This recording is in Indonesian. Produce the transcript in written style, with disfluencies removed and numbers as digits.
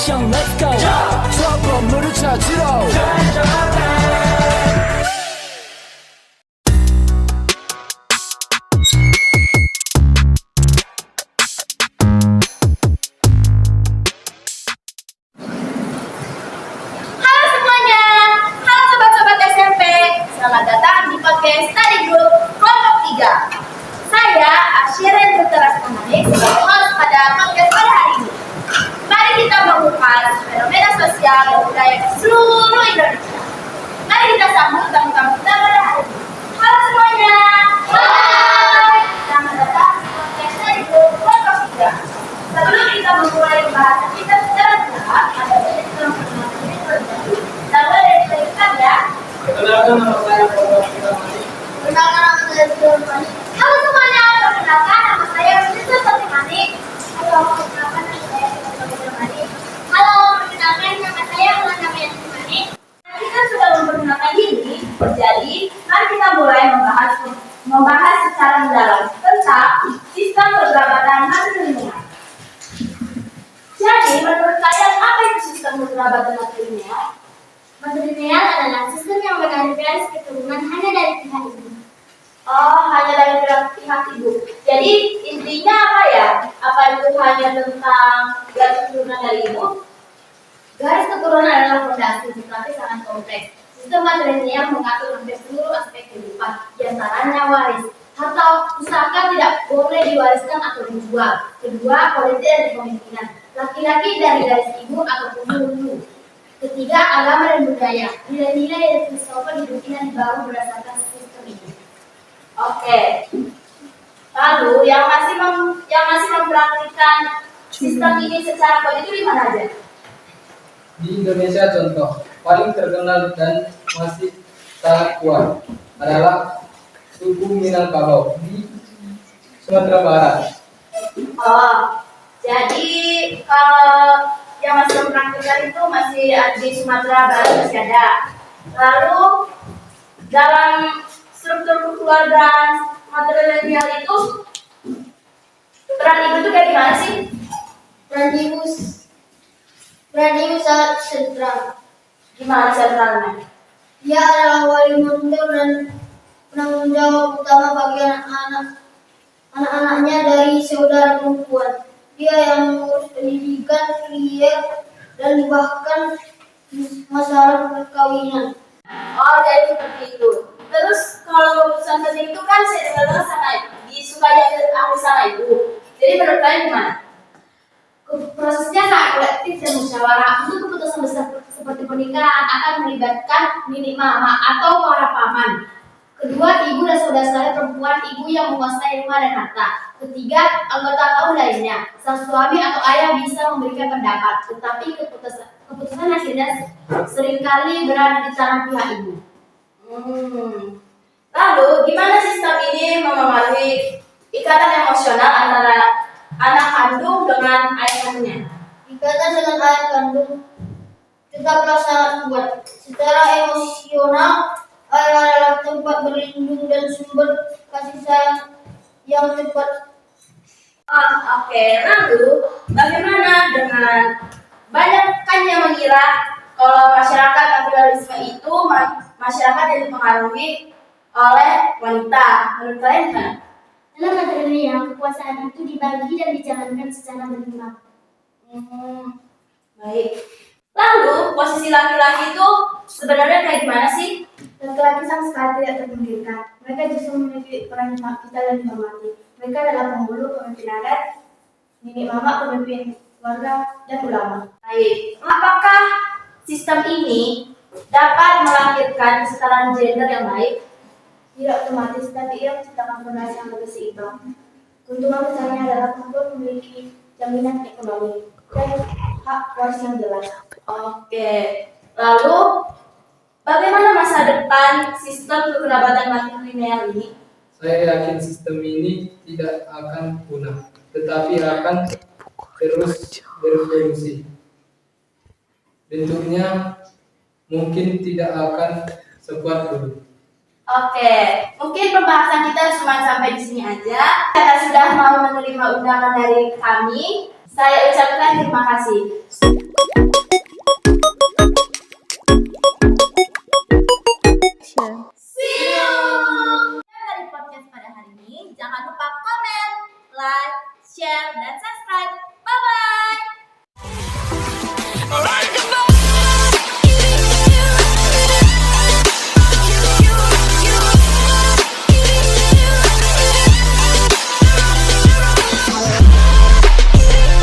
mission let's go 저 건물을 찾으러 Halo semuanya, halo sobat-sobat SMP. Selamat datang di podcast Study Group Kelompok 3. Saya Asyirin Putra Stamani sebagai host pada podcast pada hari ini. Mari kita mengupas fenomena sosial dan budaya di seluruh Indonesia. Mari kita sambut tamu-tamu kita pada hari ini. Halo semuanya. Hai. Selamat datang di podcast Study Group Kelompok 3. Sebelum kita memulai pembahasan kita secara jelas, ada banyak yang mengenai diri terlebih. Nama dari kita ya. Perkenalkan nama saya Muhammad Firmani. Perkenalkan nama saya Firmani. Halo semuanya, perkenalkan nama saya Rizal Fatimani. Halo, perkenalkan nama saya Rizal Fatimani. Halo, perkenalkan nama saya Muhammad Firmani. Kita sudah memperkenalkan diri, jadi mari kita mulai membahas secara mendalam tentang sistem kekerabatan matrilineal. Jadi, menurut kalian apa itu sistem kekerabatan matrilineal? Matrilineal adalah sistem yang menarik garis keturunan hanya dari pihak ibu. Oh, hanya dari pihak ibu. Jadi, intinya apa ya? Apa itu hanya tentang garis keturunan dari ibu? Garis keturunan adalah fondasi, tetapi sangat kompleks. Sistem matrilineal mengatur hampir seluruh aspek kehidupan, diantaranya waris. Harta pusaka tidak boleh diwariskan atau dijual. Kedua, politik dan kepemimpinan. Laki-laki dari garis ibu ataupun hulu. Ketiga, agama dan budaya. Nilai-nilai dan filsafat hidup yang dibangun berdasarkan sistem ini. Oke. Lalu yang masih mempraktikkan sistem ini secara kuat itu di mana aja? Di Indonesia contoh paling terkenal dan masih sangat kuat adalah suku Minangkabau di Sumatera Barat. Oh, jadi kalau yang masih mempraktikkan itu masih di Sumatera Barat masih ada. Lalu dalam struktur keluarga matrilineal itu peran ibu itu kayak gimana sih? Peran ibu sangat sentral. Gimana sentralnya? Dia adalah wali mandor dan penanggung jawab utama bagi anak-anaknya dari saudara perempuan. Dia yang mengurus pendidikan, kuliah, dan bahkan masalah perkawinan. Oh, jadi seperti itu. Terus kalau keputusan penting itu kan saya dengar sana disukai ahli sana itu. Jadi menurut kalian gimana? Prosesnya sangat kolektif dan musyawarah. Untuk keputusan besar seperti pernikahan akan melibatkan nenek mama atau para paman. Kedua, ibu dan saudara perempuan ibu yang menguasai rumah dan harta. Ketiga, anggota kaum lainnya. Sang suami atau ayah bisa memberikan pendapat, tetapi keputusan akhirnya seringkali berada di tangan pihak ibu. Lalu, gimana sistem ini memengaruhi ikatan emosional antara anak kandung dengan ayah kandungnya? Ikatan dengan ayah kandung tetaplah sangat kuat. Secara emosional, ayah adalah tempat berlindung dan sumber kasih sayang yang tepat. Oke. Lalu bagaimana dengan banyak kan yang mengira kalau masyarakat kapitalisme itu masyarakat yang dipengaruhi oleh wanita. Menurut kalian gimana? Dalam matrilineal, kekuasaan itu dibagi dan dijalankan secara berimbang. Baik. Lalu posisi laki-laki itu sebenarnya kayak gimana sih? Laki-laki sama sekali tidak terpinggirkan. Mereka justru memiliki peran yang vital dan dihormati. Mereka adalah penghulu, pemimpin adat, nenek mama, pemimpin keluarga, dan ulama. Baik. Apakah sistem ini dapat melahirkan kesetaraan gender yang baik? Tidak otomatis, tapi ia menciptakan fondasi yang lebih seimbang. Keuntungan besarnya adalah perempuan memiliki jaminan ekonomi dan hak waris yang jelas. Oke. Lalu bagaimana masa depan sistem kekerabatan matrilineal ini? Saya yakin sistem ini tidak akan punah, tetapi akan terus berevolusi. Bentuknya mungkin tidak akan sekuat dulu. Oke, mungkin pembahasan kita cuma sampai di sini aja. Karena sudah mau menerima undangan dari kami, saya ucapkan terima kasih. See you. Dari podcast pada hari ini, jangan lupa komen, like, share, dan subscribe.